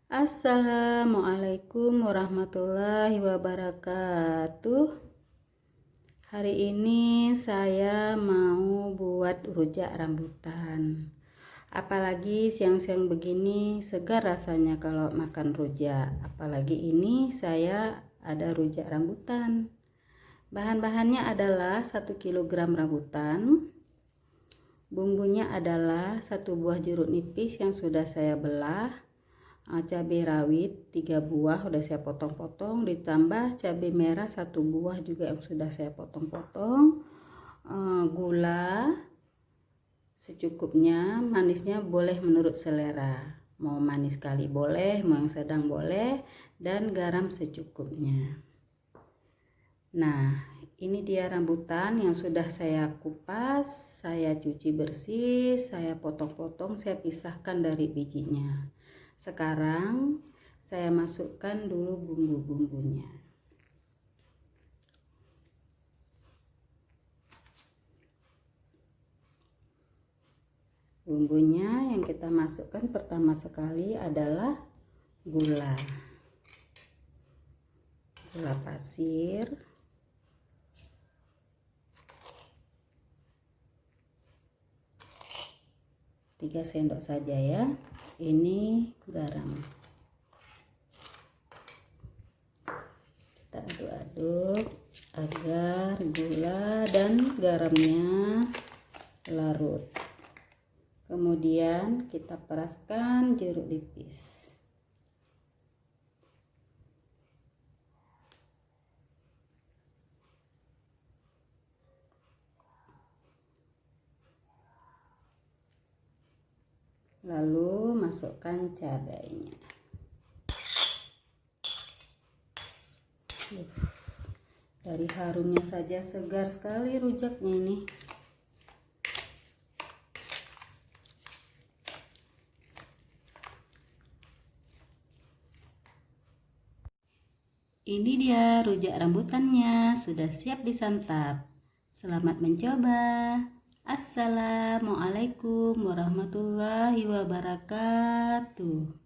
Assalamualaikum warahmatullahi wabarakatuh. Hari ini saya mau buat rujak rambutan. Apalagi siang-siang begini segar rasanya kalau makan rujak. Apalagi ini saya ada rujak rambutan. Bahan-bahannya adalah 1 kg rambutan. Bumbunya adalah 1 buah jeruk nipis yang sudah saya belah, cabai rawit 3 buah udah saya potong-potong, ditambah cabai merah 1 buah juga yang sudah saya potong-potong, gula secukupnya, manisnya boleh menurut selera, mau manis sekali boleh, mau yang sedang boleh, dan garam secukupnya. Nah, ini dia rambutan yang sudah saya kupas, saya cuci bersih, saya potong-potong, saya pisahkan dari bijinya. Sekarang saya masukkan dulu bumbu-bumbunya. Bumbunya yang kita masukkan pertama sekali adalah gula pasir, tiga sendok saja ya. Ini garam, kita aduk-aduk agar gula dan garamnya larut. Kemudian kita peraskan jeruk nipis. Lalu masukkan cabainya. Dari harumnya saja segar sekali rujaknya ini. Ini dia rujak rambutannya, sudah siap disantap. Selamat mencoba. Assalamualaikum warahmatullahi wabarakatuh.